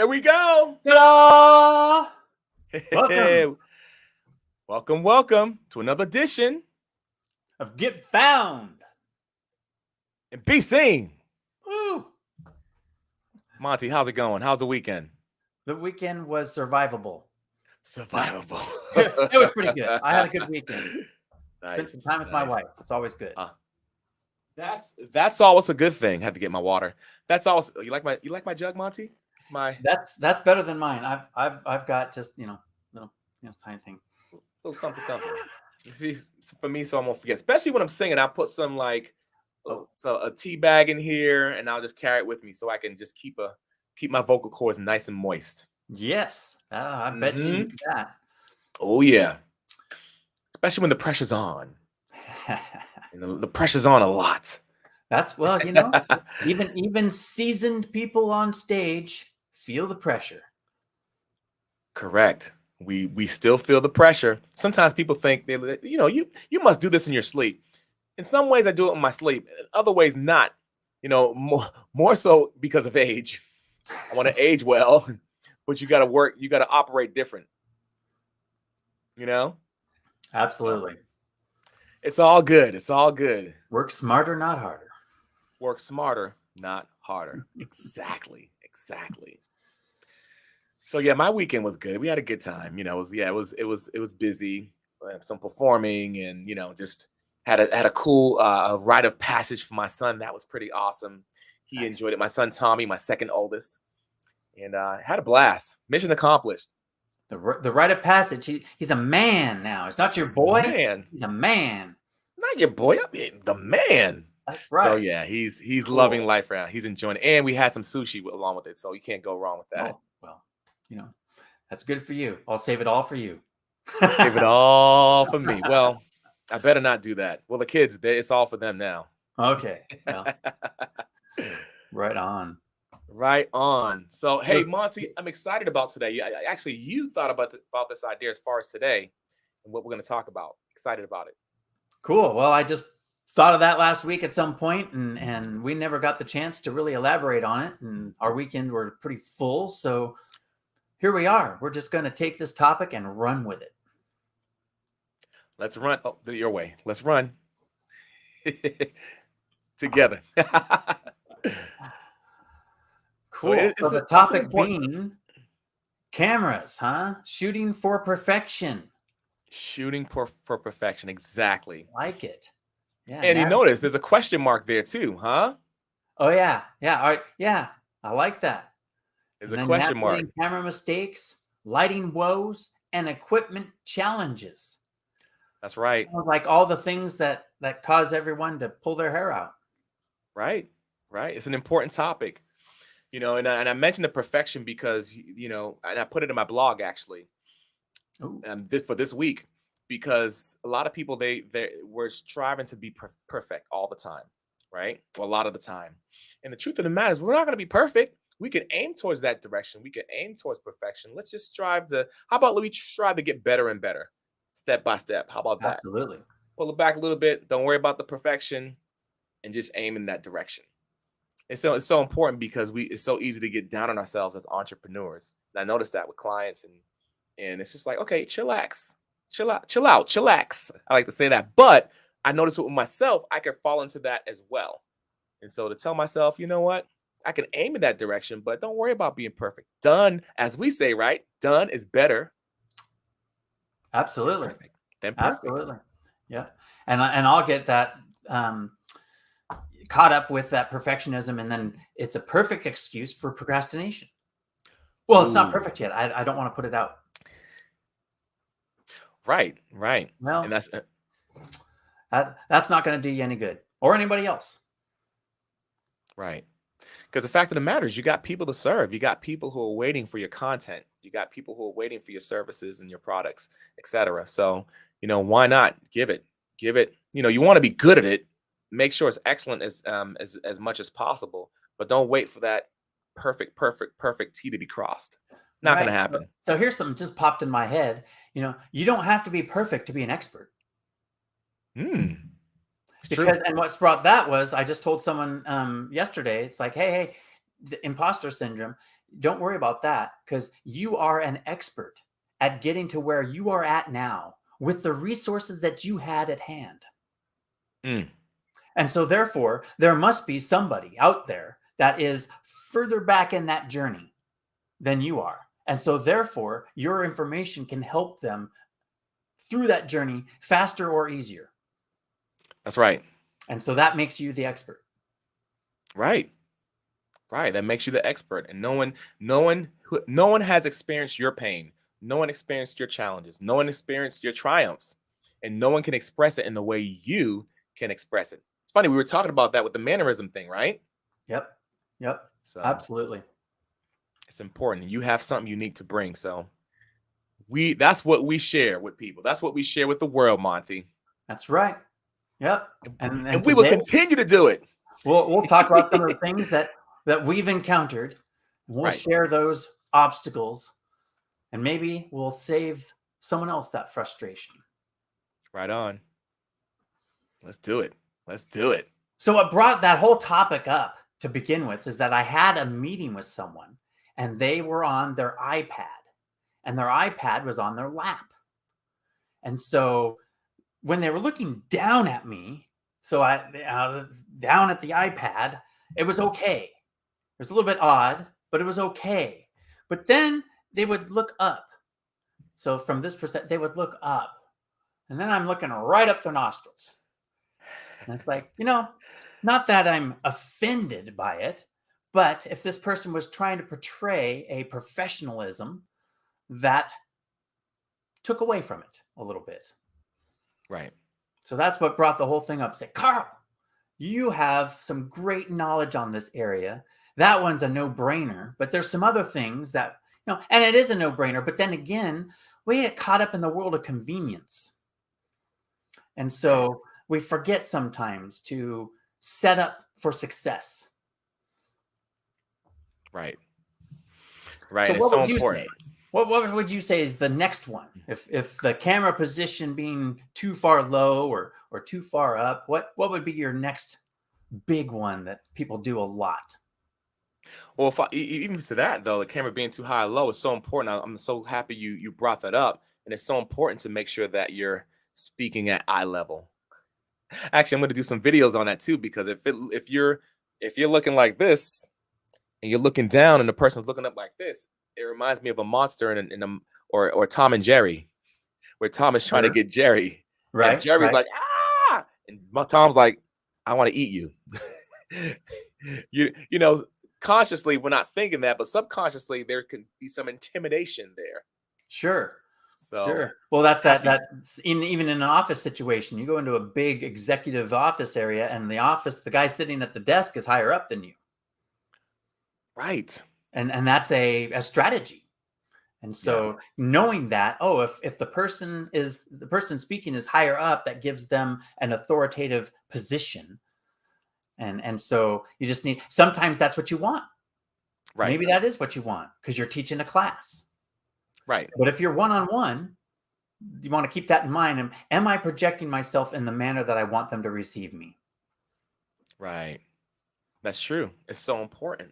There we go. Ta-da! Hey, Welcome welcome to another edition of Get Found. and be seen. Woo! Monty, how's it going? How's the weekend? The weekend was survivable. Survivable. It was pretty good. I had a good weekend. Spent some Nice, time with my nice. wife. It's always good. That's always a good thing. Had to get my water. That's always you like my jug, Monty? It's my That's better than mine. I've got just little tiny thing. little something. You see, for me, so I won't forget. Especially when I'm singing, I put some a tea bag in here, and I'll just carry it with me so I can just keep my vocal cords nice and moist. Yes, I bet you need that. Oh yeah, especially when the pressure's on. And the pressure's on a lot. That's even seasoned people on stage feel the pressure. Correct. We still feel the pressure. Sometimes people think you must do this in your sleep. In some ways, I do it in my sleep. In other ways, not. More so because of age. I want to age well, but you got to work. You got to operate different. Absolutely. It's all good. It's all good. Work smarter, not harder. Work smarter, not harder. Exactly. So yeah, my weekend was good. We had a good time. It was busy. Some performing, and just had a cool rite of passage for my son. That was pretty awesome. He Nice. enjoyed it. My son Tommy, my second oldest, and had a blast. Mission accomplished. The rite of passage. He's a man now. It's not your boy. Man, He's a man. not your boy. I mean, the man. That's right. So yeah, he's Cool. loving life around. He's enjoying it, and we had some sushi along with it, so you can't go wrong with that. Oh, well, that's good for you. I'll save it all for you. Save it all for me. Well, I better not do that. Well, the kids, it's all for them now. Okay. Well, right on. Right on. So, hey, Monty, I'm excited about today. You thought about this idea as far as today and what we're going to talk about. Excited about it. Cool. Well, I just thought of that last week at some point, and we never got the chance to really elaborate on it. And our weekend were pretty full. So here we are. We're just going to take this topic and run with it. Let's run. Oh, your way. Let's run together. Cool. So the topic being cameras, huh? Shooting for perfection. Shooting for perfection. Exactly. Like it. Yeah. And you notice there's a question mark there too, huh? Oh yeah. Yeah. All right. Yeah. I like that. There's a question mark. Camera mistakes, lighting woes, and equipment challenges. That's right. Like all the things that cause everyone to pull their hair out. Right. It's an important topic. And I mentioned the perfection because, and I put it in my blog actually, for this week, because a lot of people, we're striving to be perfect all the time, right? Well, a lot of the time. And the truth of the matter is we're not going to be perfect. We can aim towards that direction. We can aim towards perfection. Let's just how about we strive to get better and better, step by step? How about that? Absolutely. Pull it back a little bit. Don't worry about the perfection and just aim in that direction. And so it's so important because it's so easy to get down on ourselves as entrepreneurs. And I noticed that with clients, and it's just like, okay, chillax, chill out, chillax. I like to say that, but I noticed it with myself. I can fall into that as well. And so to tell myself, you know what, I can aim in that direction, but don't worry about being perfect. Done, as we say, right? Done is better. Absolutely. Than perfect. Absolutely. Yeah. And I'll get that caught up with that perfectionism, and then it's a perfect excuse for procrastination. Well, it's not perfect yet. I don't want to put it out. Right. Well, and that's not going to do you any good or anybody else. Right. Because the fact of the matter is you got people to serve. You got people who are waiting for your content. You got people who are waiting for your services and your products, etc. So, why not give it? You want to be good at it. Make sure it's excellent as much as possible, but don't wait for that perfect T to be crossed. Not going to happen. So here's something just popped in my head. You don't have to be perfect to be an expert. Because and what's brought that was I just told someone yesterday. It's like, hey, the imposter syndrome. don't worry about that, because you are an expert at getting to where you are at now with the resources that you had at hand. Mm. And so therefore, there must be somebody out there that is further back in that journey than you are. And so therefore, your information can help them through that journey faster or easier. That's right. And so that makes you the expert. Right. Right. That makes you the expert. And no one has experienced your pain. No one experienced your challenges. No one experienced your triumphs. And no one can express it in the way you can express it. It's funny, we were talking about that with the mannerism thing, right? Yep. Yep. So Absolutely. it's important. You have something unique to bring. So that's what we share with people. That's what we share with the world, Monty. That's right. Yep. And we will continue to do it. We'll talk about some of the things that we've encountered. We'll share those obstacles, and maybe we'll save someone else that frustration. Right on. Let's do it. Let's do it. So what brought that whole topic up to begin with is that I had a meeting with someone, and they were on their iPad, and their iPad was on their lap. And so when they were looking down at me, so down at the iPad, it was okay. It was a little bit odd, but it was okay. But then they would look up. So from this percent, they would look up. And then I'm looking right up their nostrils. And it's like, not that I'm offended by it, but if this person was trying to portray a professionalism that took away from it a little bit. Right. So that's what brought the whole thing up. Say, Carl, you have some great knowledge on this area. That one's a no-brainer, but there's some other things that, and it is a no-brainer, but then again, we get caught up in the world of convenience. And so we forget sometimes to set up for success. Right. Right. So and it's so would important. What would you say is the next one? If the camera position being too far low or too far up, what would be your next big one that people do a lot? Well, even to that though, the camera being too high or low is so important. I'm so happy you brought that up, and it's so important to make sure that you're speaking at eye level. Actually, I'm going to do some videos on that too, because if you're looking like this and you're looking down and the person's looking up like this, it reminds me of a monster or Tom and Jerry, where Tom is trying to get Jerry, right? And Jerry's like, ah, and Tom's like, I want to eat you. Consciously we're not thinking that, but subconsciously there can be some intimidation there. Sure. So sure. Well, that's even in an office situation. You go into a big executive office area, and the guy sitting at the desk is higher up than you. Right. And that's a strategy. And so knowing that, if the person speaking is higher up, that gives them an authoritative position. And so you just sometimes that's what you want. Right. Maybe that is what you want because you're teaching a class. Right. But if you're one-on-one, you want to keep that in mind. Am I projecting myself in the manner that I want them to receive me? Right. That's true. It's so important.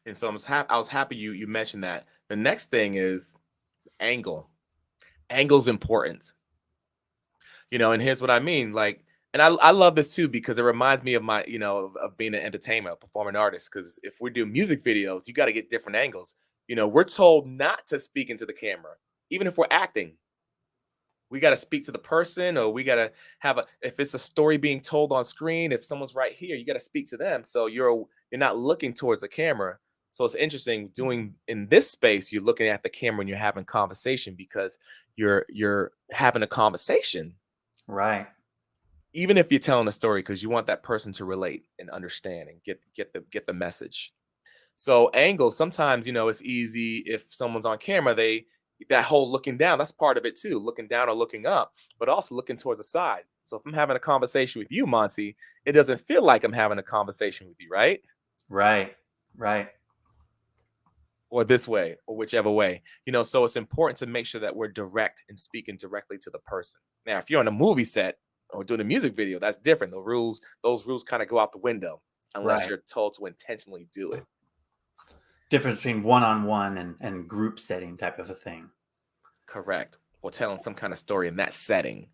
And so I was happy you mentioned that. The next thing is angle. Angle's important. And here's what I mean. And I love this too, because it reminds me of my, of being an entertainer, a performing artist. Because if we do music videos, you got to get different angles. We're told not to speak into the camera, even if we're acting. We got to speak to the person, or we got to if it's a story being told on screen, if someone's right here, you got to speak to them. So you're not looking towards the camera. So it's interesting doing in this space, you're looking at the camera and you're having conversation because you're having a conversation. Right. Even if you're telling a story, because you want that person to relate and understand and get the message. So angles, sometimes, it's easy if someone's on camera, that whole looking down, that's part of it too, looking down or looking up, but also looking towards the side. So if I'm having a conversation with you, Monty, it doesn't feel like I'm having a conversation with you, right? Right. Or this way, or whichever way, so it's important to make sure that we're direct and speaking directly to the person. Now, if you're on a movie set or doing a music video, that's different. Those rules kind of go out the window unless you're told to intentionally do it. difference between one-on-one and group setting type of a thing. Correct. Or telling some kind of story in that setting.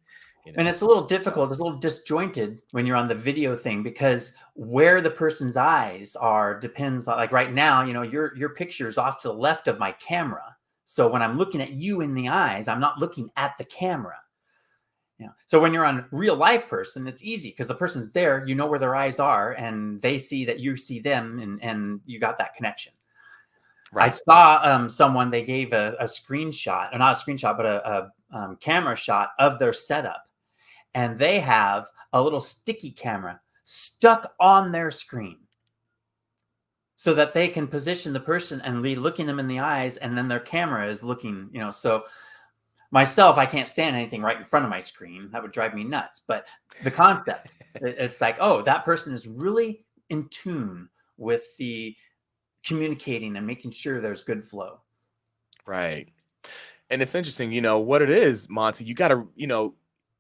And it's a little difficult, it's a little disjointed when you're on the video thing, because where the person's eyes are depends on, like right now, your picture is off to the left of my camera. So when I'm looking at you in the eyes, I'm not looking at the camera. So when you're on real live person, it's easy because the person's there, you know where their eyes are, and they see that you see them, and you got that connection. Right. I saw someone, they gave a screenshot, or not a screenshot, but a camera shot of their setup. And they have a little sticky camera stuck on their screen so that they can position the person and be looking them in the eyes, and then their camera is looking, so myself, I can't stand anything right in front of my screen. That would drive me nuts. But the concept, it's like, oh, that person is really in tune with the communicating and making sure there's good flow. Right. And it's interesting, what it is, Monty, you got to,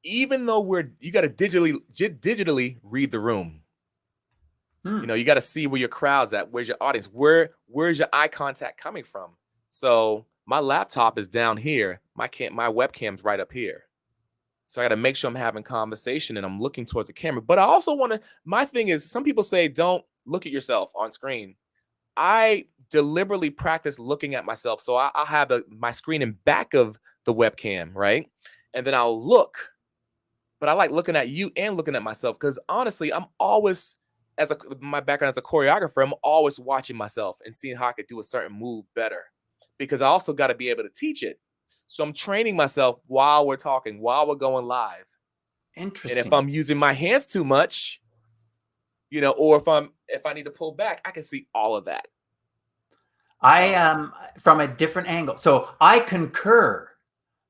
even though you got to digitally read the room. You got to see where your crowd's at, where's your audience, where's your eye contact coming from. So my laptop is down here, my webcam's right up here. So I got to make sure I'm having conversation and I'm looking towards the camera. But I also want to, my thing is, some people say don't look at yourself on screen. I deliberately practice looking at myself. So I'll have my screen in back of the webcam, right? And then I'll look. But I like looking at you and looking at myself, because honestly, I'm always, my background as a choreographer, I'm always watching myself and seeing how I could do a certain move better, because I also got to be able to teach it. So I'm training myself while we're talking, while we're going live. Interesting. And if I'm using my hands too much, or if I need to pull back, I can see all of that. From a different angle. So I concur.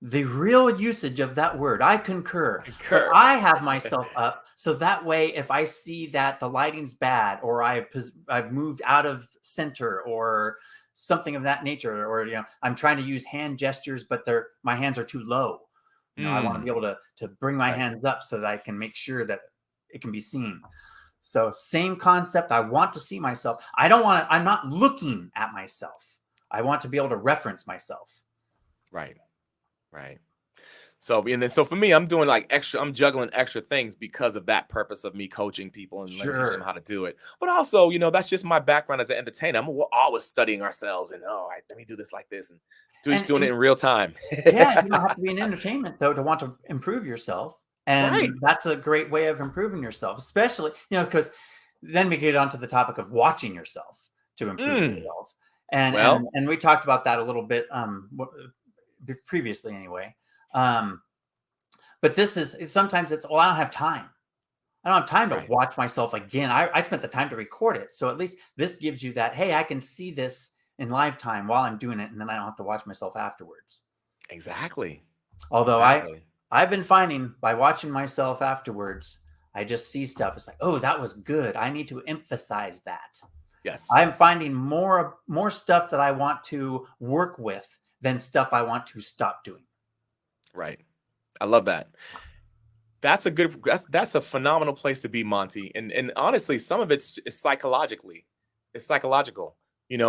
The real usage of that word, I concur. But I have myself up so that way, if I see that the lighting's bad, or I've moved out of center, or something of that nature, or I'm trying to use hand gestures, but my hands are too low. I want to be able to bring my hands up so that I can make sure that it can be seen. So same concept. I want to see myself. I'm not looking at myself. I want to be able to reference myself. Right. So for me, I'm doing I'm juggling extra things because of that purpose of me coaching people and teaching them how to do it. But also, that's just my background as an entertainer. We're always studying ourselves and, let me do this like this, and doing it in real time. Yeah, you don't have to be in entertainment though to want to improve yourself. And that's a great way of improving yourself, especially, because then we get onto the topic of watching yourself to improve yourself. And we talked about that a little bit previously anyway. But this is sometimes it's, I don't have time. I don't have time to watch myself again. I spent the time to record it. So at least this gives you that, hey, I can see this in live time while I'm doing it, and then I don't have to watch myself afterwards. Exactly. Although I've been finding by watching myself afterwards, I just see stuff. It's like, oh, that was good. I need to emphasize that. Yes. I'm finding more stuff that I want to work with than stuff I want to stop doing. Right. I love that. That's a phenomenal place to be, Monty. And honestly, some of it's psychological,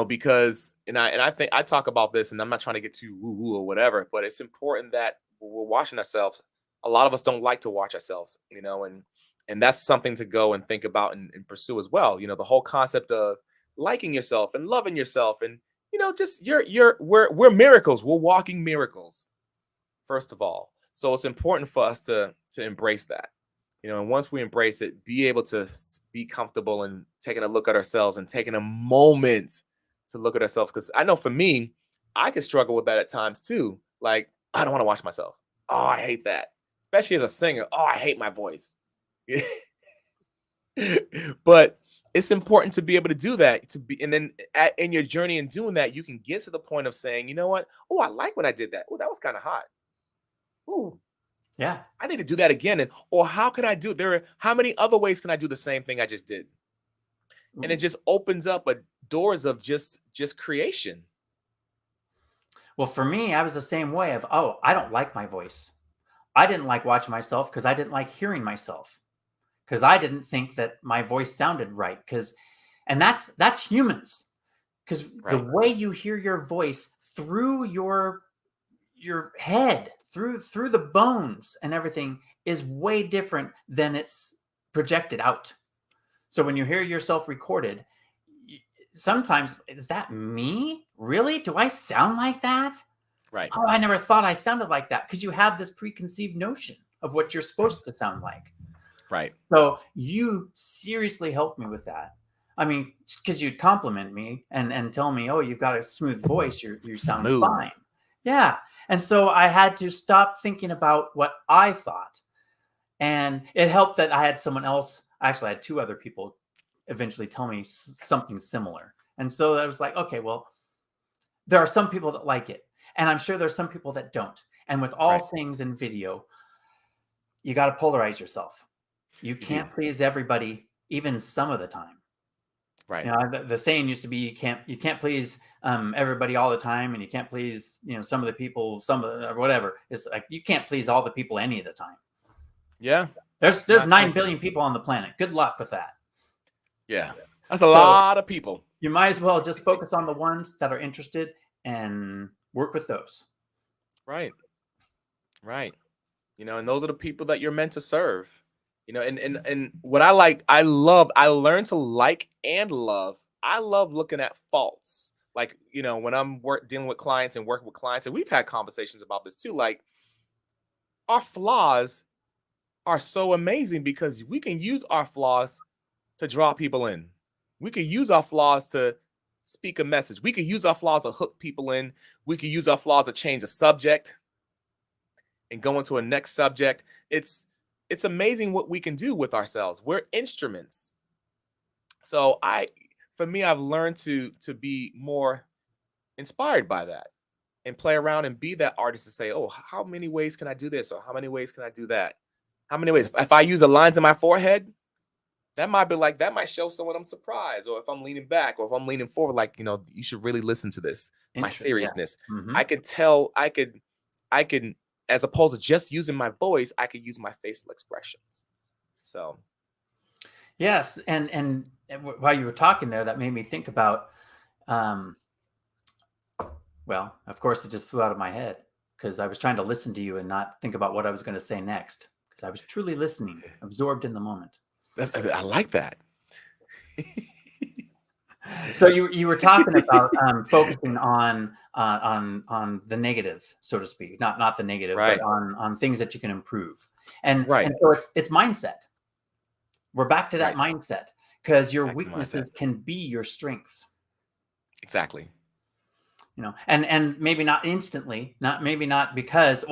because I think I talk about this, and I'm not trying to get too woo-woo or whatever, but it's important that we're watching ourselves. A lot of us don't like to watch ourselves, and that's something to go and think about and pursue as well. The whole concept of liking yourself and loving yourself, and just we're miracles. We're walking miracles, first of all. So it's important for us to embrace that, and once we embrace it, be able to be comfortable and taking a look at ourselves and taking a moment to look at ourselves. Because I know for me, I could struggle with that at times too. Like, I don't want to watch myself. Oh, I hate that. Especially as a singer. Oh, I hate my voice. But it's important to be able to do that, and then in your journey in doing that, you can get to the point of saying, you know what? Oh, I like when I did that. Oh, that was kind of hot. Ooh, yeah, I need to do that again. Or how can I do? How many other ways can I do the same thing I just did? And it just opens up doors of just creation. Well, for me, I was the same way of, I don't like my voice. I didn't like watching myself because I didn't like hearing myself, because I didn't think that my voice sounded right. And that's humans. because the Right. way you hear your voice through your head, through the bones and everything, is way different than it's projected out. So when you hear yourself recorded, sometimes, is that me? Really? Do I sound like that? Right. Oh, I never thought I sounded like that, because you have this preconceived notion of what you're supposed to sound like. Right. So you seriously helped me with that. I mean, because you'd compliment me and tell me, "Oh, you've got a smooth voice. You sound Smooth. fine." Yeah, and so I had to stop thinking about what I thought, and it helped that I had someone else. Actually, I had two other people eventually tell me something similar, and so I was like, okay, well, there are some people that like it, and I'm sure there's some people that don't. And with all Right. things in video, you got to polarize yourself. You You do. can't please everybody, even some of the time. Right. The saying used to be, you can't please everybody all the time, and you can't please some of the people, some of the, or whatever. It's like you can't please all the people any of the time. Yeah. There's Not going 9 to. billion people on the planet. Good luck with that. Yeah. That's a So lot of people. you might as well just focus on the ones that are interested and work with those. Right. Right. And those are the people that you're meant to serve. And what I learned to like and love. I love looking at faults. Like, when I'm dealing with clients and working with clients, and we've had conversations about this too. Like, our flaws are so amazing because we can use our flaws to draw people in. We can use our flaws to speak a message. We can use our flaws to hook people in. We can use our flaws to change a subject and go into a next subject. It's amazing what we can do with ourselves. We're instruments. So for me, I've learned to be more inspired by that and play around and be that artist to say, oh, how many ways can I do this? Or how many ways can I do that? How many ways? If I use the lines in my forehead, that might show someone I'm surprised, or if I'm leaning back, or if I'm leaning forward, like, you should really listen to this. My Yeah. seriousness. Mm-hmm. I could tell, I can, as opposed to just using my voice, I could use my facial expressions. So Yes, and while you were talking there, that made me think about. Well, of course, it just flew out of my head because I was trying to listen to you and not think about what I was going to say next, because I was truly listening, absorbed in the moment. I like that. So you were talking about focusing on the negative, so to speak, not the negative, Right. but on things that you can improve, and Right. so it's mindset. We're back to that Right. mindset, because your Back to mindset. weaknesses can be your strengths. Exactly. And maybe not instantly, not because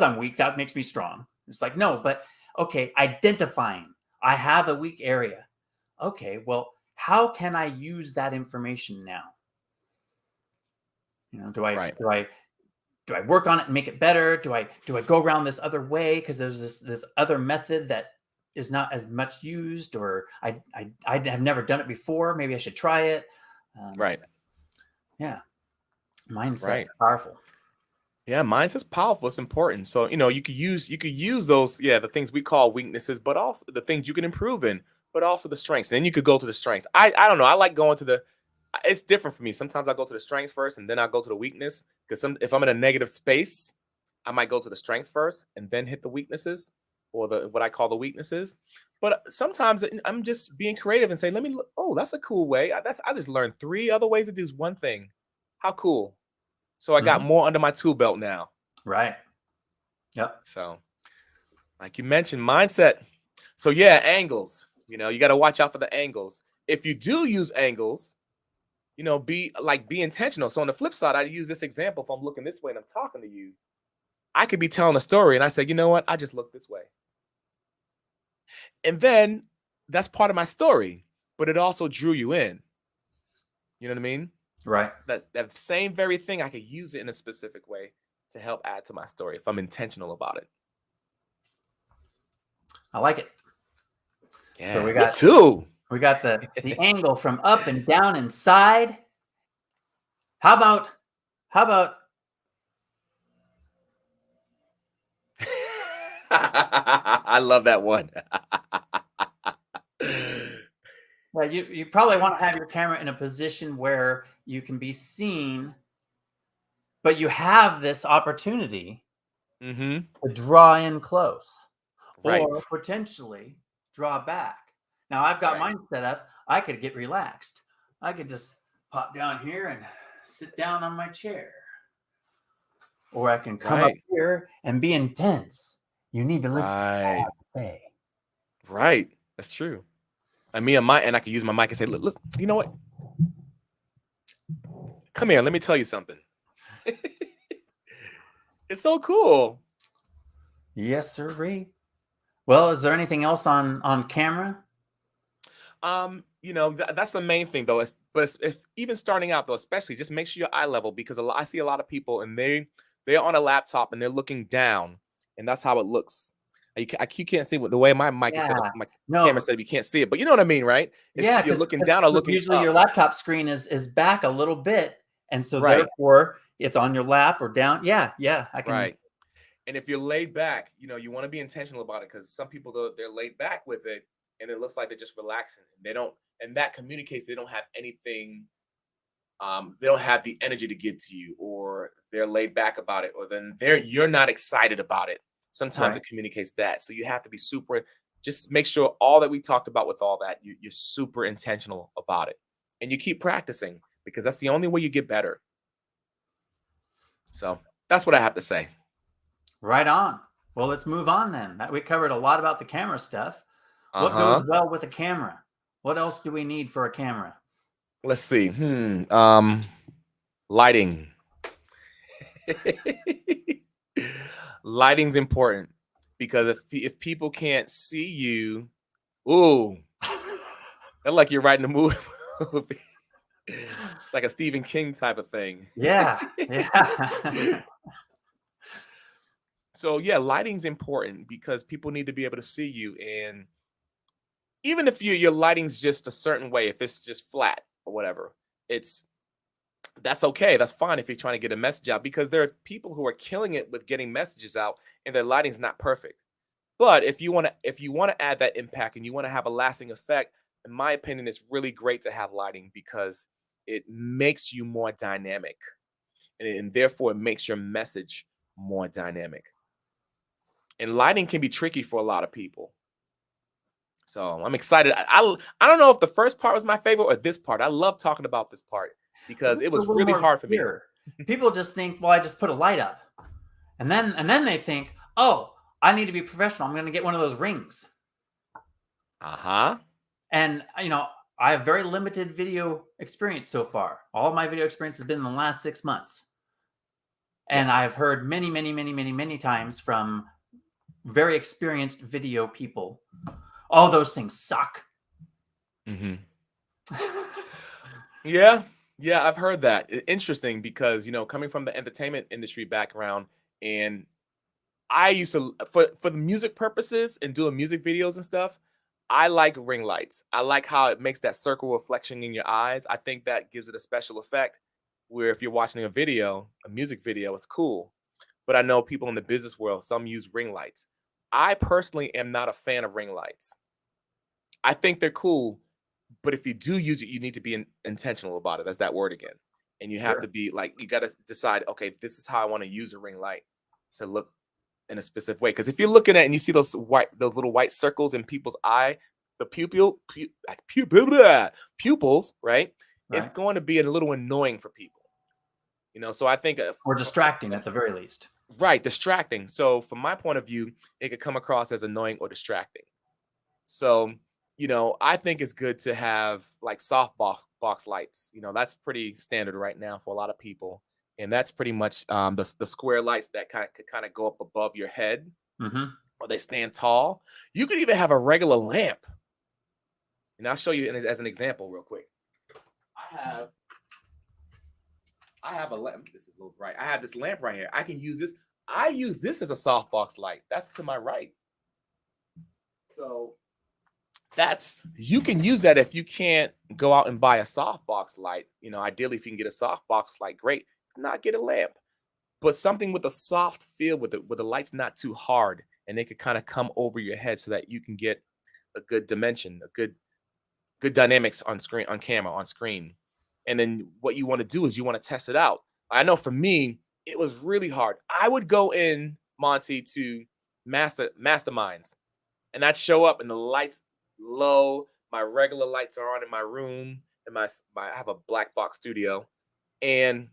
I'm weak, that makes me strong. It's like, no, but okay, identifying, I have a weak area. Okay, well, how can I use that information now? Do I Right. do I work on it and make it better? Do I go around this other way because there's this other method that is not as much used, or I have never done it before. Maybe I should try it. Right. Yeah, mindset's Right. powerful. Yeah, mindset's powerful. It's important. So, you could use those, the things we call weaknesses, but also the things you can improve in, but also the strengths. And then you could go to the strengths. I don't know. I like going to it's different for me. Sometimes I go to the strengths first and then I go to the weakness. Because if I'm in a negative space, I might go to the strengths first and then hit the weaknesses, or what I call the weaknesses. But sometimes I'm just being creative and saying, let me look. Oh, that's a cool way. I just learned 3 other ways to do one thing. How cool. So I got Mhm. more under my tool belt now. Right. Yep. So, like you mentioned, mindset. So yeah, angles. You got to watch out for the angles. If you do use angles, be intentional. So on the flip side, I use this example. If I'm looking this way and I'm talking to you, I could be telling a story and I say, you know what? I just look this way. And then that's part of my story, but it also drew you in. You know what I mean? Right. That same very thing, I could use it in a specific way to help add to my story if I'm intentional about it. I like it. Yeah, So me too. We got the angle from up and down and side. How about I love that one. Well, you probably want to have your camera in a position where you can be seen, but you have this opportunity Mm-hmm. to draw in close Right. or potentially draw back. Now I've got Right. mine set up. I could get relaxed. I could just pop down here and sit down on my chair. Or I can come up Right. here and be intense. You need to listen to what I Right. have to say. Right. That's true. And I can use my mic and say, look, you know what? Come here. Let me tell you something. It's so cool. Yes, sir. Well, is there anything else on camera? That's the main thing though. But if even starting out though, especially just make sure your eye level because I see a lot of people and they're on a laptop and they're looking down, and that's how it looks. You can't see what the way my mic is set up, Yeah. my camera No. set up. You can't see it, but you know what I mean, right? It's Yeah, you're because looking down or looking usually up, your laptop screen is back a little bit, and so right? therefore it's on your lap or down. Yeah, I can. Right. And if you're laid back, you want to be intentional about it because some people they're laid back with it, and it looks like they're just relaxing. They don't, and that communicates they don't have anything. They don't have the energy to give to you, or they're laid back about it, or then you're not excited about it. Sometimes Right. it communicates that. So you have to be super. Just make sure all that we talked about with all that, you're super intentional about it, and you keep practicing because that's the only way you get better. So that's what I have to say. Right on. Well, let's move on then. We covered a lot about the camera stuff. Uh What goes huh. well with a camera? What else do we need for a camera? Let's see. Lighting. Lighting's important because if people can't see you, ooh, that's like you're writing a movie, like a Stephen King type of thing. Yeah. So yeah, lighting's important because people need to be able to see you, and even if your lighting's just a certain way, if it's just flat or whatever, it's that's okay. That's fine if you're trying to get a message out because there are people who are killing it with getting messages out and their lighting's not perfect. But if you want to add that impact and you want to have a lasting effect, in my opinion, it's really great to have lighting because it makes you more dynamic and therefore it makes your message more dynamic. And lighting can be tricky for a lot of people. So I'm excited. I don't know if the first part was my favorite or this part. I love talking about this part Well, because this it is a was little really more hard for me. clear. People just think, well, I just put a light up, and then they think, oh, I need to be professional. I'm going to get one of those rings. Uh-huh. And I have very limited video experience so far. All of my video experience has been in the last 6 months, Yep. and I've heard many times from very experienced video people, all those things suck. Mm-hmm. Yeah, yeah, I've heard that. Interesting because coming from the entertainment industry background, and I used to for the music purposes and doing music videos and stuff. I like ring lights. I like how it makes that circle reflection in your eyes. I think that gives it a special effect. Where if you're watching a music video, it's cool. But I know people in the business world, some use ring lights. I personally am not a fan of ring lights. I think they're cool, but if you do use it, you need to be intentional about it. That's that word again. And you have to Sure. be like, you got to decide, okay, this is how I want to use a ring light to look in a specific way. Because if you're looking at and you see those little white circles in people's eye, the pupils, right? It's Right. going to be a little annoying for people. So I think Or distracting at the very least. right, distracting. So from my point of view, it could come across as annoying or distracting. So, I think it's good to have like soft box lights. That's pretty standard right now for a lot of people. And that's pretty much the square lights that kind of go up above your head Mm-hmm. or they stand tall. You could even have a regular lamp. And I'll show you as an example real quick. I have I have a lamp. This is a little bright. I have this lamp right here. I can use this. I use this as a softbox light. That's to my right. So you can use that if you can't go out and buy a softbox light. Ideally, if you can get a softbox light, great. If not, get a lamp. But something with a soft feel where the light's not too hard and they could kind of come over your head so that you can get a good dimension, a good good dynamics on screen, on camera, on screen. And then what you want to do is you want to test it out. I know for me, it was really hard. I would go in, Monty, to masterminds, and I'd show up and the lights low, my regular lights are on in my room, and I have a black box studio, and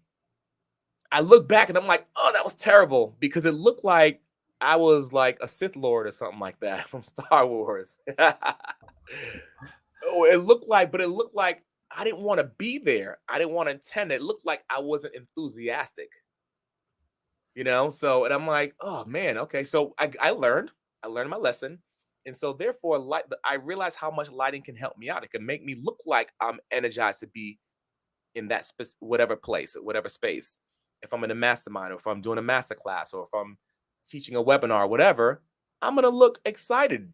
I look back and I'm like, oh, that was terrible because it looked like I was like a Sith Lord or something like that from Star Wars. Oh, but it looked like I didn't want to be there. I didn't want to attend. It looked like I wasn't enthusiastic, So, and I'm like, oh man, okay. So I learned my lesson. And so therefore, I realized how much lighting can help me out. It can make me look like I'm energized to be in that whatever place, or whatever space. If I'm in a mastermind, or if I'm doing a master class, or if I'm teaching a webinar, or whatever, I'm gonna look excited.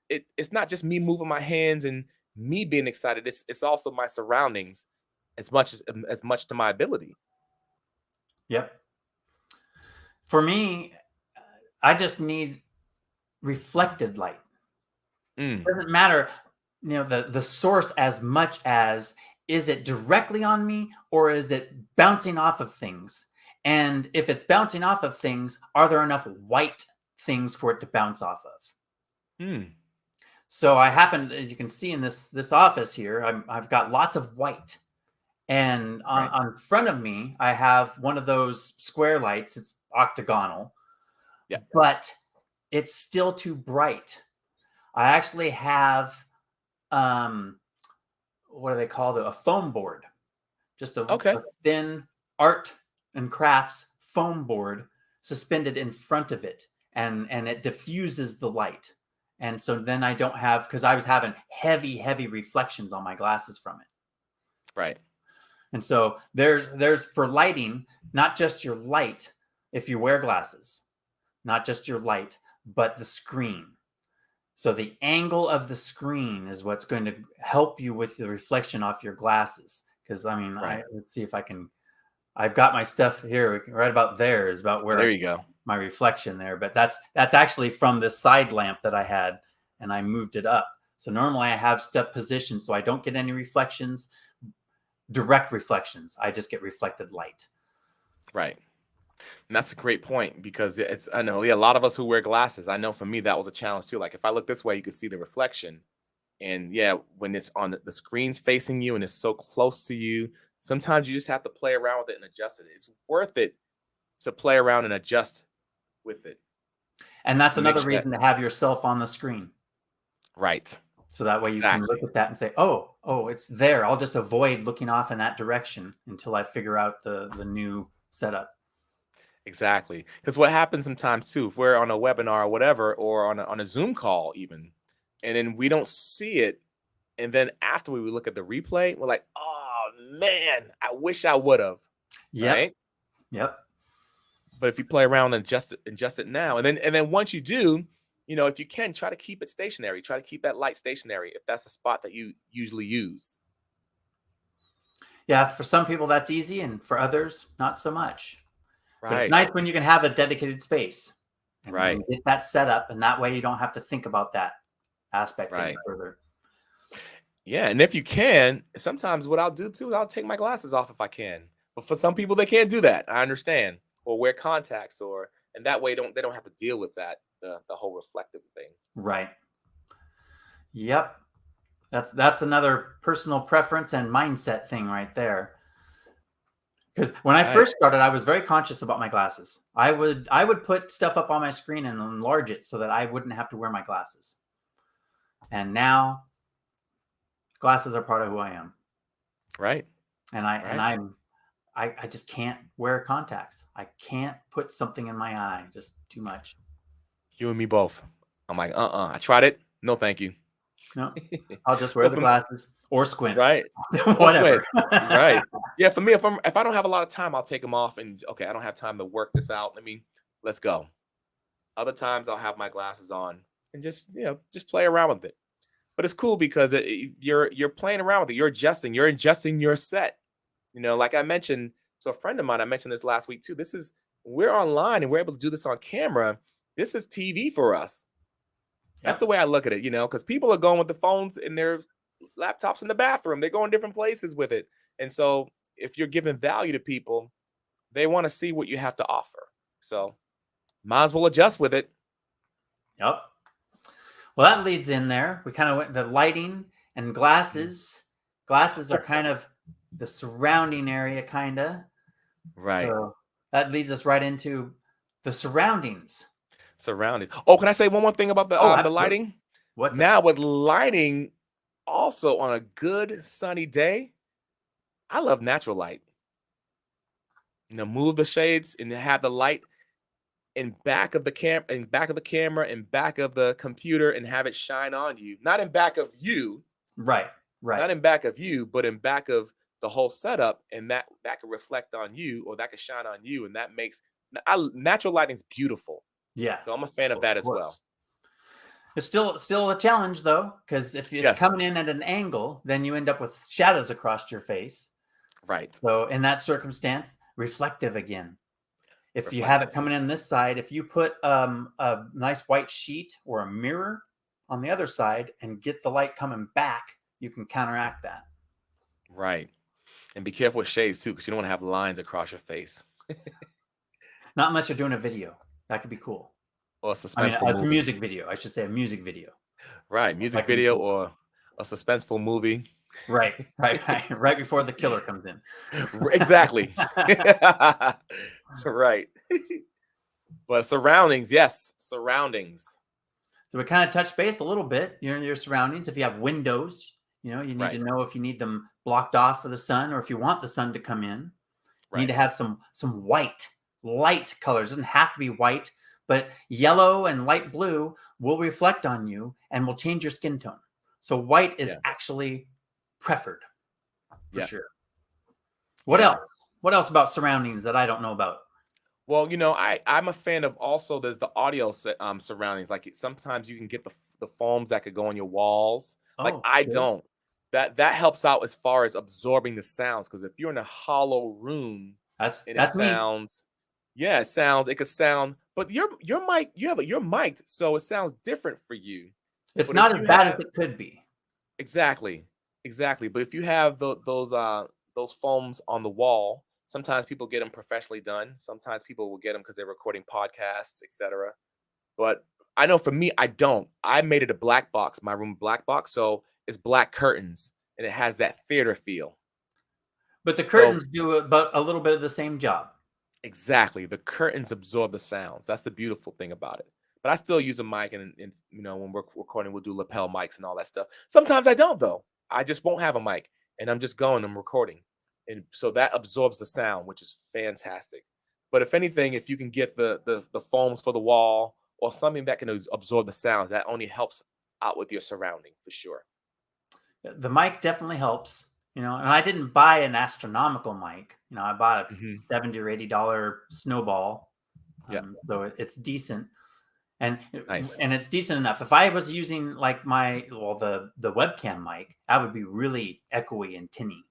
It's not just me moving my hands and me being excited. It's also my surroundings, as much to my ability. Yep. For me, I just need reflected light. It doesn't matter, the source as much as, is it directly on me or is it bouncing off of things? And if it's bouncing off of things, are there enough white things for it to bounce off of? So I happen, as you can see in this office here, I've got lots of white. And on front of me, I have one of those square lights. It's octagonal, but it's still too bright. I actually have, what do they call it? A foam board, just a thin art and crafts foam board suspended in front of it, and it diffuses the light. And so then I don't have, because I was having heavy reflections on my glasses from it. Right. And so there's for lighting, not just your light, if you wear glasses, not just your light, but the screen. So the angle of the screen is what's going to help you with the reflection off your glasses. Because let's see if I've got my stuff here. Right about there is about where there you go. My reflection there. But that's actually from this side lamp that I had, and I moved it up. So normally I have stuff positioned so I don't get any reflections, direct reflections. I just get reflected light. Right. And that's a great point, because I know a lot of us who wear glasses, I know for me, that was a challenge too. Like if I look this way, you can see the reflection. And when it's on the screen's facing you and it's so close to you, sometimes you just have to play around with it and adjust it. It's worth it to play around and adjust with it. And that's another reason to have yourself on the screen. Right. So that way you can look at that and say, oh, it's there. I'll just avoid looking off in that direction until I figure out the new setup. Exactly. Because what happens sometimes too, if we're on a webinar or whatever, or on a Zoom call even, and then we don't see it, and then after we look at the replay, we're like, oh man, I wish I would have. Yep. Right? Yep. But if you play around and adjust it now, and then once you do, if you can, try to keep it stationary. Try to keep that light stationary if that's a spot that you usually use. Yeah, for some people that's easy, and for others, not so much. Right. But it's nice when you can have a dedicated space. And right. Get that set up, and that way you don't have to think about that aspect any further. Yeah, and if you can, sometimes what I'll do too is I'll take my glasses off if I can. But for some people, they can't do that. I understand. Or wear contacts, and that way they don't have to deal with that, the whole reflective thing. Right. Yep. That's another personal preference and mindset thing right there. Because when I first started, I was very conscious about my glasses. I would put stuff up on my screen and enlarge it so that I wouldn't have to wear my glasses. And now glasses are part of who I am. Right. And I just can't wear contacts. I can't put something in my eye, just too much. You and me both. I'm like, I tried it. No, thank you. No, I'll just wear the glasses or squint. Right. Whatever. Right. Yeah. For me, if I don't have a lot of time, I'll take them off and I don't have time to work this out. Let's go. Other times I'll have my glasses on and just play around with it. But it's cool because you're playing around with it. You're adjusting your set. Like I mentioned to a friend of mine, I mentioned this last week too. We're online and we're able to do this on camera. This is TV for us. That's the way I look at it, because people are going with the phones in their laptops in the bathroom. They go in different places with it. And so if you're giving value to people, they want to see what you have to offer. So might as well adjust with it. Yep. Well, that leads in there. We kind of went the lighting and glasses. Glasses are kind of the surrounding area, kind of. Right. So that leads us right into the surroundings. Surrounded. Oh, can I say one more thing about the Absolutely. lighting? What's Now with lighting, also on a good sunny day, I love natural light. Move the shades and have the light in back of the camera, in back of the computer, and have it shine on you. Not in back of you, right? not in back of you, but in back of the whole setup, and that could reflect on you, or that could shine on you, and that makes natural lighting is beautiful. Yeah. So I'm a fan of that as well. It's still a challenge though, because if it's coming in at an angle, then you end up with shadows across your face. Right. So in that circumstance, reflective again. If you have it coming in this side, if you put a nice white sheet or a mirror on the other side and get the light coming back, you can counteract that. Right. And be careful with shades too, because you don't want to have lines across your face. Not unless you're doing a video. That could be cool. Or a suspenseful movie. A music video. I should say a music video. Right. Music video or a suspenseful movie. Right before the killer comes in. Exactly. Right. But surroundings, yes, surroundings. So we kind of touched base a little bit. Your surroundings. If you have windows, you need to know if you need them blocked off for the sun or if you want the sun to come in. You need to have some white, light colors. It doesn't have to be white, but yellow and light blue will reflect on you and will change your skin tone. So white is actually preferred for sure. What else? What else about surroundings that I don't know about? Well, I'm a fan of also there's the audio surroundings. Like sometimes you can get the foams that could go on your walls. Like I don't. That helps out as far as absorbing the sounds, because if you're in a hollow room, it sounds. Yeah, it could sound. But your mic, you're mic'd, so it sounds different for you. It's not as bad as it could be. Exactly. But if you have those foams on the wall, sometimes people get them professionally done. Sometimes people will get them because they're recording podcasts, etc. But I know for me, I don't. I made it a black box, my room black box, so it's black curtains and it has that theater feel. But the curtains do about a little bit of the same job. Exactly. The curtains absorb the sounds. That's the beautiful thing about it. But I still use a mic, and when we're recording, we'll do lapel mics and all that stuff. Sometimes I don't though. I just won't have a mic and I'm recording. And so that absorbs the sound, which is fantastic. But if anything, if you can get the foams for the wall or something that can absorb the sounds, that only helps out with your surrounding for sure. The mic definitely helps, and I didn't buy an astronomical mic. I bought a $70 or $80 snowball. So it's decent. And it's decent enough. If I was using like the webcam mic, that would be really echoey and tinny.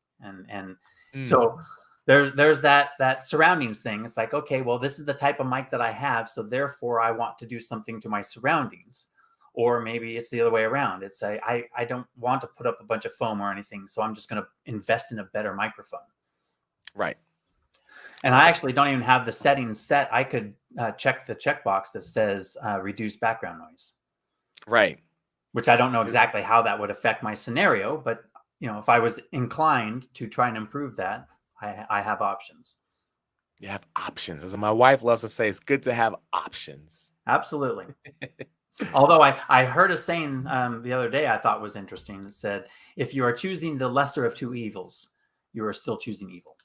So there's that surroundings thing. It's like, okay, well, this is the type of mic that I have, so therefore I want to do something to my surroundings. Or maybe it's the other way around. It's I don't want to put up a bunch of foam or anything, so I'm just going to invest in a better microphone. Right. And I actually don't even have the settings set. I could check the checkbox that says reduce background noise. Right. Which I don't know exactly how that would affect my scenario, but if I was inclined to try and improve that, I have options. You have options. As my wife loves to say, it's good to have options. Absolutely. Although I heard a saying the other day I thought was interesting. It said, if you are choosing the lesser of two evils, you are still choosing evil.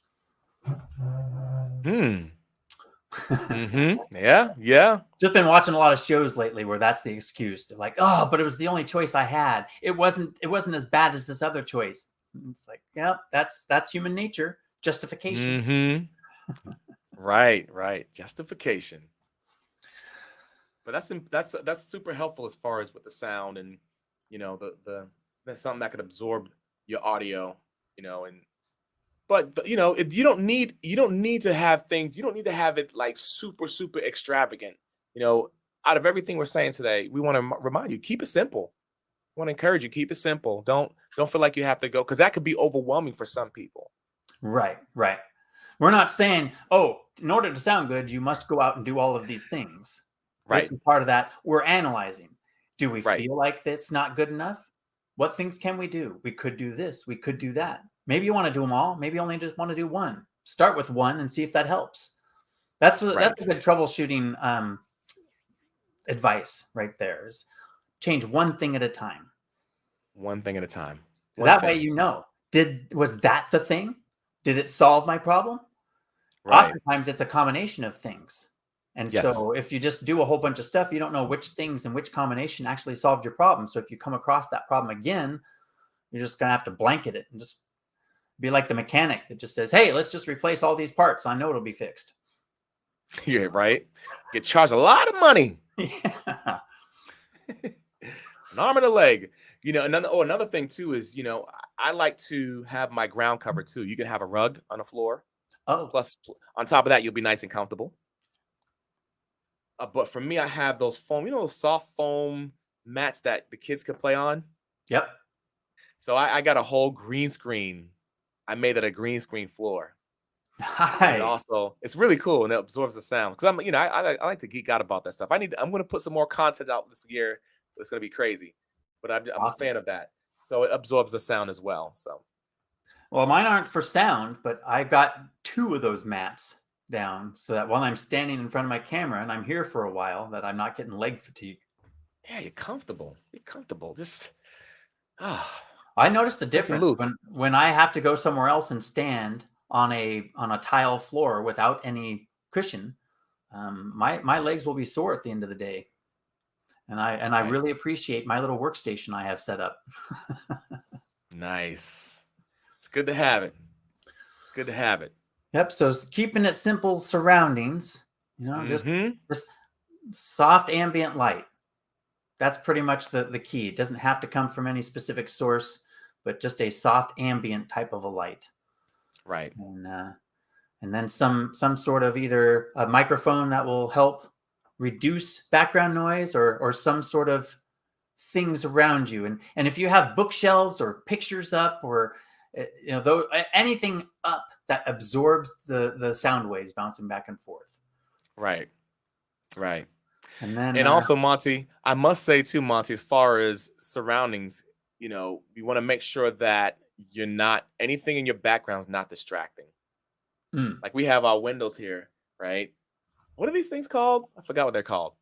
Yeah. Just been watching a lot of shows lately where that's the excuse. They're like, oh, but it was the only choice I had. It wasn't as bad as this other choice. And it's like, yeah, that's human nature. Justification. Right. Justification. But that's super helpful as far as with the sound and that's something that could absorb your audio, but you don't need to have things. You don't need to have it like super extravagant. Out of everything we're saying today, we want to remind you, keep it simple. want to encourage you, keep it simple. Don't feel like you have to go, because that could be overwhelming for some people. Right, right. We're not saying, oh, in order to sound good, you must go out and do all of these things. This Right. is part of that. We're analyzing. Do we Right. feel like that's not good enough? What things can we do? We could do this. We could do that. Maybe you want to do them all. Maybe you only just want to do one. Start with one and see if that helps. That's a Right. good troubleshooting advice right there. Is change one thing at a time. One thing at a time. That way, was that the thing? Did it solve my problem? Right. Oftentimes it's a combination of things. And Yes. so if you just do a whole bunch of stuff, you don't know which things and which combination actually solved your problem. So if you come across that problem again, you're just going to have to blanket it and just be like the mechanic that just says, hey, let's just replace all these parts. I know it'll be fixed. Yeah, right. Get charged a lot of money. Yeah. An arm and a leg. Another thing too is, I like to have my ground covered too. You can have a rug on the floor. Oh, Plus, on top of that, you'll be nice and comfortable. But for me, I have those foam, those soft foam mats that the kids can play on. yep. So I got a whole green screen. I made it a green screen floor. And Nice. also, it's really cool and it absorbs the sound. Because I like to geek out about that stuff. I'm going to put some more content out this year. It's going to be crazy, but I'm Awesome. a fan of that. So it absorbs the sound as well. So, Well, mine aren't for sound, but I've got 2 of those mats down so that while I'm standing in front of my camera and I'm here for a while, that I'm not getting leg fatigue. yeah, you're comfortable. Just I noticed the nice and difference loose. when I have to go somewhere else and stand on a tile floor without any cushion. My legs will be sore at the end of the day, and I Right. really appreciate my little workstation I have set up. Nice. It's good to have it. Good to have it. Yep. So keeping it simple surroundings, just Mhm. soft ambient light. That's pretty much the key. It doesn't have to come from any specific source, but just a soft ambient type of a light. Right. And then some sort of either a microphone that will help reduce background noise or some sort of things around you. And if you have bookshelves or pictures up or anything up that absorbs the sound waves bouncing back and forth. Right. Right. And then And also, Monty, I must say too, Monty, as far as surroundings, you want to make sure that you're not anything in your background is not distracting. Like we have our windows here, right? What are these things called? I forgot what they're called,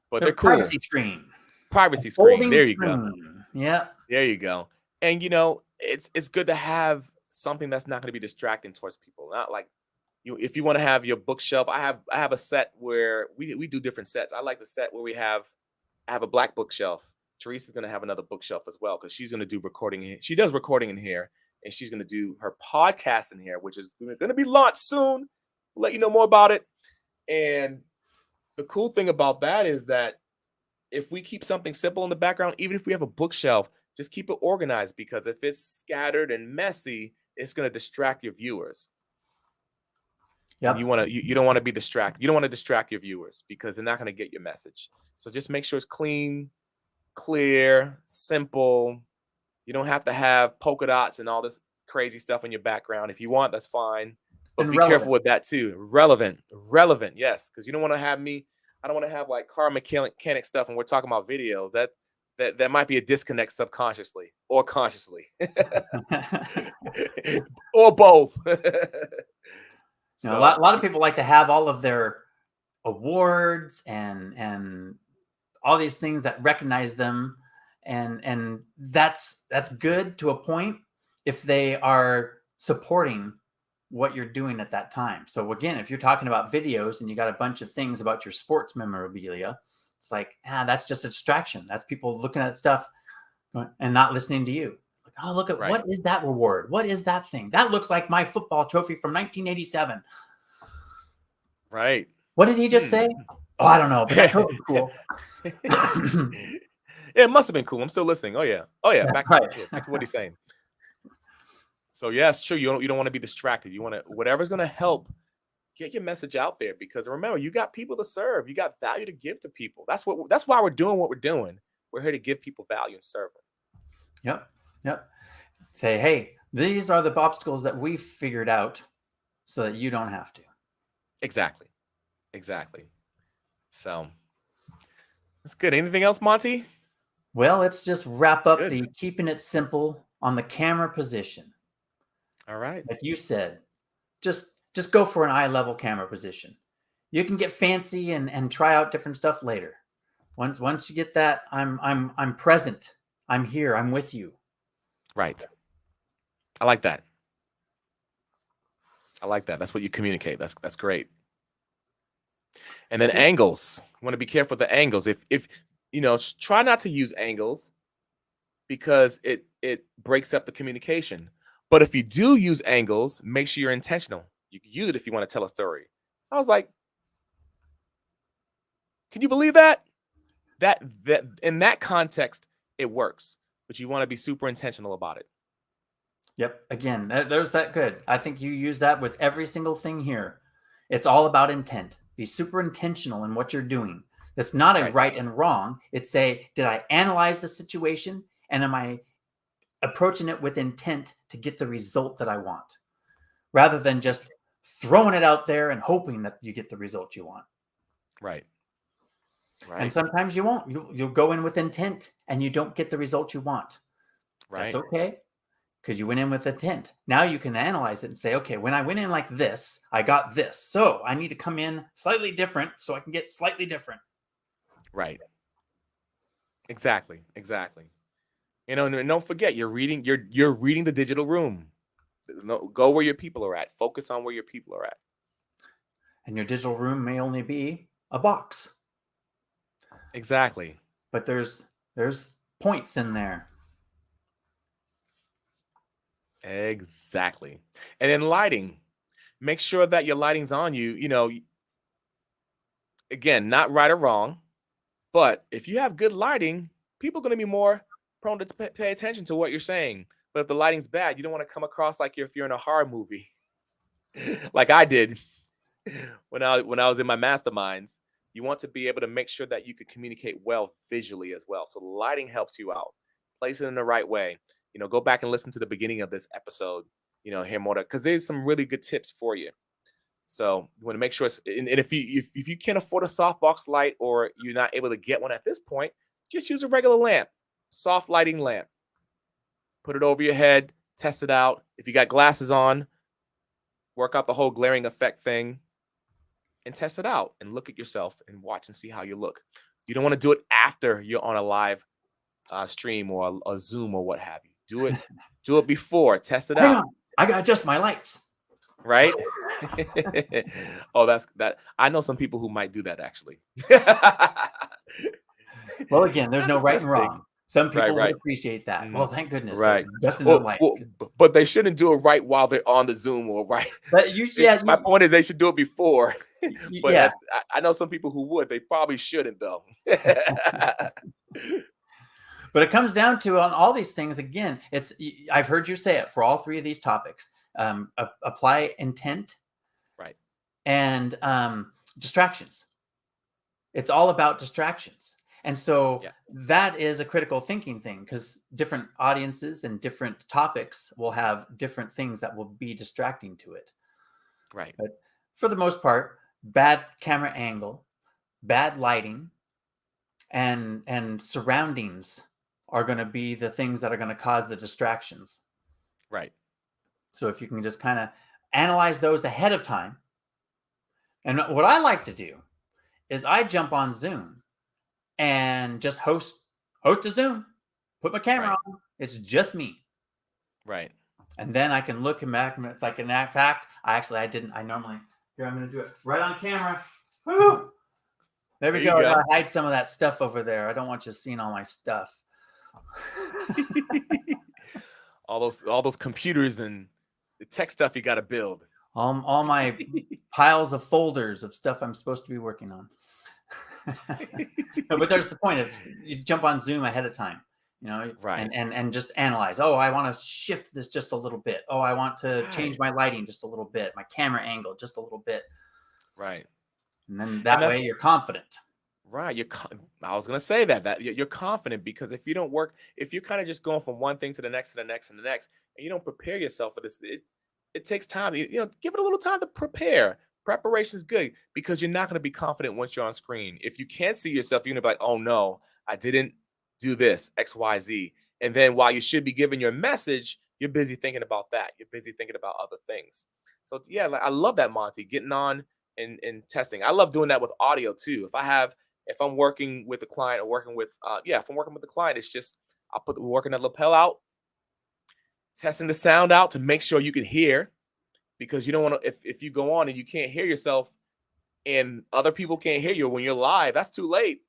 but they're cool. Privacy screen. Privacy screen. There you go. Yeah. There you go. And it's good to have something that's not going to be distracting towards people. Not like if you want to have your bookshelf. I have a set where we do different sets. I like the set where I have a black bookshelf. Teresa's going to have another bookshelf as well because she's going to do recording. She does recording in here, and she's going to do her podcast in here, which is going to be launched soon. We'll let you know more about it. And the cool thing about that is that if we keep something simple in the background, even if we have a bookshelf, just keep it organized, because if it's scattered and messy, it's going to distract your viewers. Yep. You don't want to be distracted. You don't want to distract your viewers because they're not going to get your message. So just make sure it's clean, clear, simple. You don't have to have polka dots and all this crazy stuff in your background. If you want, that's fine. But And be relevant. careful with that too. Relevant, yes, because you don't want to have me. I don't want to have like car mechanic stuff, and we're talking about videos. That might be a disconnect subconsciously or consciously, or both. A lot of people like to have all of their awards and all these things that recognize them, and that's good to a point if they are supporting what you're doing at that time. So again, if you're talking about videos and you got a bunch of things about your sports memorabilia, it's like, that's just a distraction. That's people looking at stuff and not listening to you. Like, oh, look at what is that reward? What is that thing? That looks like my football trophy from 1987. Right. What did he just say? Oh, I don't know, but that trophy's cool. Yeah, it must have been cool. I'm still listening. Oh yeah. Back to what he's saying. So yes, sure. You don't want to be distracted. You want to whatever's going to help get your message out there, because remember, you got people to serve. You got value to give to people. That's why we're doing what we're doing. We're here to give people value and serve them. Yep. Yep. Say, hey, these are the obstacles that we figured out so that you don't have to. Exactly. Exactly. So that's good. Anything else, Monty? Well, let's just wrap That's up good. the keeping it simple on the camera position. All right. Like you said, just go for an eye level camera position. You can get fancy and try out different stuff later. Once you get that, I'm present. I'm here. I'm with you. Right. I like that. I like that. That's what you communicate. That's great. And then angles. You want to be careful with the angles. If try not to use angles because it breaks up the communication. But if you do use angles, make sure you're intentional. You can use it if you want to tell a story. I was like, can you believe that? That in that context, it works. But you want to be super intentional about it. Yep. Again, there's that good. I think you use that with every single thing here. It's all about intent. Be super intentional in what you're doing. It's not a right and wrong. It's did I analyze the situation and am I approaching it with intent to get the result that I want, rather than just throwing it out there and hoping that you get the result you want. Right. Right. And sometimes you won't. You'll go in with intent and you don't get the result you want. Right. That's okay, because you went in with intent. Now you can analyze it and say, okay, when I went in like this, I got this. So I need to come in slightly different so I can get slightly different. Right. Exactly. Exactly. And don't forget, you're reading the digital room. Go where your people are at. Focus on where your people are at. And your digital room may only be a box. Exactly. But there's points in there. Exactly. And then lighting. Make sure that your lighting's on you. Again, not right or wrong, but if you have good lighting, people are going to be more prone to pay attention to what you're saying. But if the lighting's bad, you don't want to come across like if you're in a horror movie, like I did when I was in my masterminds. You want to be able to make sure that you could communicate well visually as well. So lighting helps you out. Place it in the right way. Go back and listen to the beginning of this episode. Hear more because there's some really good tips for you. So you want to make sure and if you can't afford a softbox light or you're not able to get one at this point, just use a regular lamp, soft lighting lamp. Put it over your head, test it out. If you got glasses on, work out the whole glaring effect thing and test it out and look at yourself and watch and see how you look. You don't want to do it after you're on a live stream or a Zoom or what have you. Do it before, test it Hang out. on. I got to adjust my lights. Right? Oh, that's that. I know some people who might do that actually. Well, again, there's no right and Thing. wrong. Some people Right. would appreciate that. Well, thank goodness. Right. Just in the light. But they shouldn't do it right while they're on the Zoom or right. But My point is they should do it before. But yeah. I know some people who would. They probably shouldn't though. But it comes down to on all these things, again, I've heard you say it for all three of these topics. Apply intent. Right. And distractions. It's all about distractions. And so that is a critical thinking thing, because different audiences and different topics will have different things that will be distracting to it. Right. But for the most part, bad camera angle, bad lighting, and surroundings are going to be the things that are going to cause the distractions. Right. So if you can just kind of analyze those ahead of time. And what I like to do is I jump on Zoom and just host a Zoom, put my camera on. It's just me. Right. And then I can look back, and it's like, in fact, I didn't. I normally, here, I'm going to do it right on camera. Woo! There we go. I gotta hide some of that stuff over there. I don't want you seeing all my stuff. all those computers and the tech stuff you got to build. All my piles of folders of stuff I'm supposed to be working on. No, but there's the point of you jump on Zoom ahead of time, right? And just analyze. Oh, I want to shift this just a little bit. Oh, I want to change my lighting just a little bit, my camera angle just a little bit. Right. And then that way you're confident. Right. I was gonna say that you're confident because if you don't work, if you're kind of just going from one thing to the next, to the next, and the next, and you don't prepare yourself for this, it takes time. Give it a little time to prepare. Preparation is good because you're not going to be confident once you're on screen. If you can't see yourself, you're gonna be like, "Oh no, I didn't do this X, Y, Z." And then while you should be giving your message, you're busy thinking about that. You're busy thinking about other things. So yeah, like, I love that, Monty, getting on and testing. I love doing that with audio too. If I'm working with a client or working with if I'm working with a client, it's just I'll put the working that lapel out, testing the sound out to make sure you can hear, because you don't want to, if you go on and you can't hear yourself and other people can't hear you when you're live, that's too late.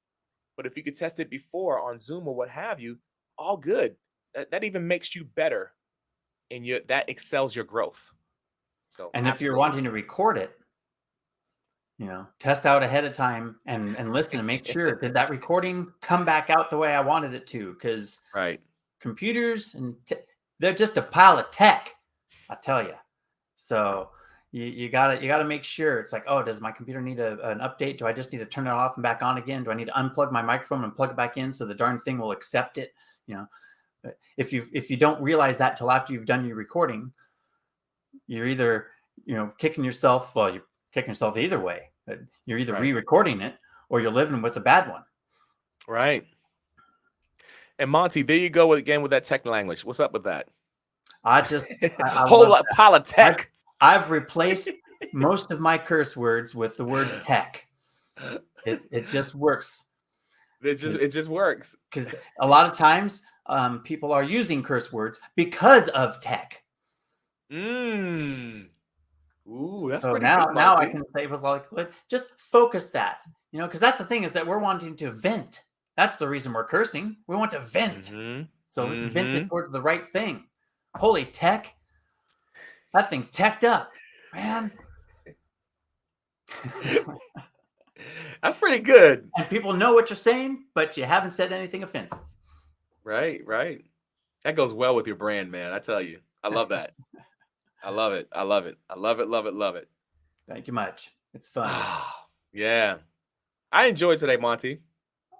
But if you could test it before on Zoom or what have you, all good. That even makes you better, and that excels your growth. So And if you're absolutely. wanting to record it, test out ahead of time and listen and make sure, did that recording come back out the way I wanted it to? Because Right. computers they're just a pile of tech, I tell you. So you gotta make sure. It's like, oh, does my computer need an update? Do I just need to turn it off and back on again? Do I need to unplug my microphone and plug it back in so the darn thing will accept it? But if you don't realize that till after you've done your recording, you're either kicking yourself. Well, you're kicking yourself either way. But you're either Right. re-recording it or you're living with a bad one. Right. And Monty, there you go again with that tech language. What's up with that? I Whole love lot pile of tech. I've replaced most of my curse words with the word tech. It just works. It just works. Because a lot of times people are using curse words because of tech. Ooh, that's So pretty now good, I Monty. can say with like just focus that. Because that's the thing, is that we're wanting to vent. That's the reason we're cursing. We want to vent. So let's vent it towards the right thing. Holy tech. That thing's teched up, man. That's pretty good. And people know what you're saying, but you haven't said anything offensive. Right. That goes well with your brand, man. I tell you. I love that. I love it. I love it. I love it. Love it. Love it. Thank you much. It's fun. Yeah. I enjoyed today, Monty.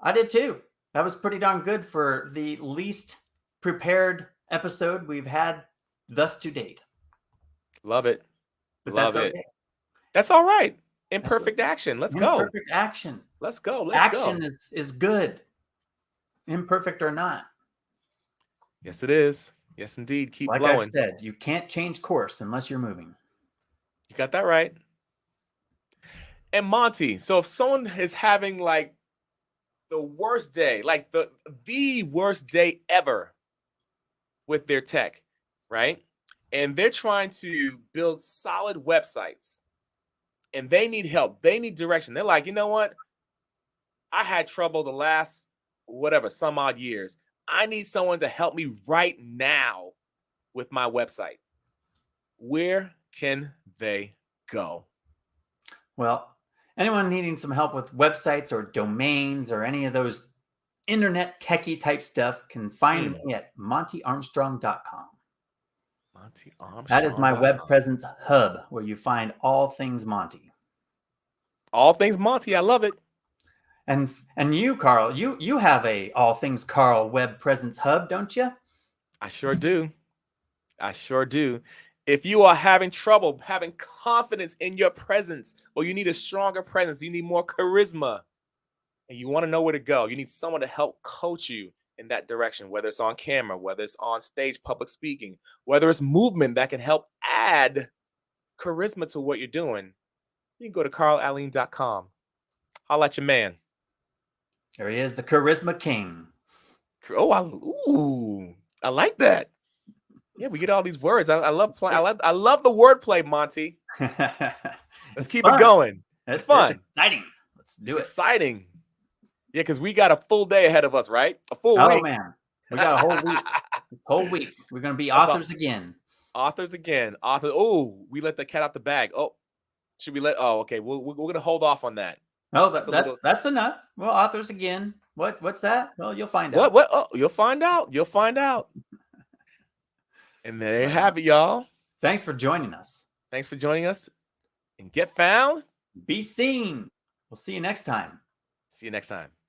I did too. That was pretty darn good for the least prepared episode we've had thus to date. Love it. But Love that's it. okay. That's all right. Imperfect action. Let's go. Imperfect action. Let's go. Action is good. Imperfect or not. Yes, it is. Yes, indeed. Keep Like flowing. I've said, you can't change course unless you're moving. You got that right. And Monty, so if someone is having like the worst day, like the worst day ever with their tech, right? And they're trying to build solid websites and they need help. They need direction. They're like, you know what? I had trouble the last some odd years. I need someone to help me right now with my website. Where can they go? Well, anyone needing some help with websites or domains or any of those internet techie type stuff can find me at montyarmstrong.com. Monty Armstrong. That is my web presence hub where you find all things Monty. All things Monty. I love it. And you, Carl, you have a all things Carl web presence hub, don't you? I sure do. If you are having trouble having confidence in your presence, or you need a stronger presence, you need more charisma, and you want to know where to go, you need someone to help coach you in that direction, whether it's on camera, whether it's on stage, public speaking, whether it's movement that can help add charisma to what you're doing, you can go to carlalleen.com. Holla at your man. There he is, the Charisma King. Oh, I like that. Yeah, we get all these words. I love the wordplay, Monty. Let's keep it going. It's fun. It's exciting. Let's do it. Exciting. Yeah, because we got a full day ahead of us, right? A full week. Oh man, we got a whole week. This whole week, we're gonna be authors again. Authors again. Oh, we let the cat out the bag. Oh, should we let? Oh, okay. We're gonna hold off on that. Oh, that's enough. Well, authors again. What's that? Well, you'll find out. What? Oh, you'll find out. You'll find out. And there you have it, y'all. Thanks for joining us. Thanks for joining us. And get found. Be seen. We'll see you next time. See you next time.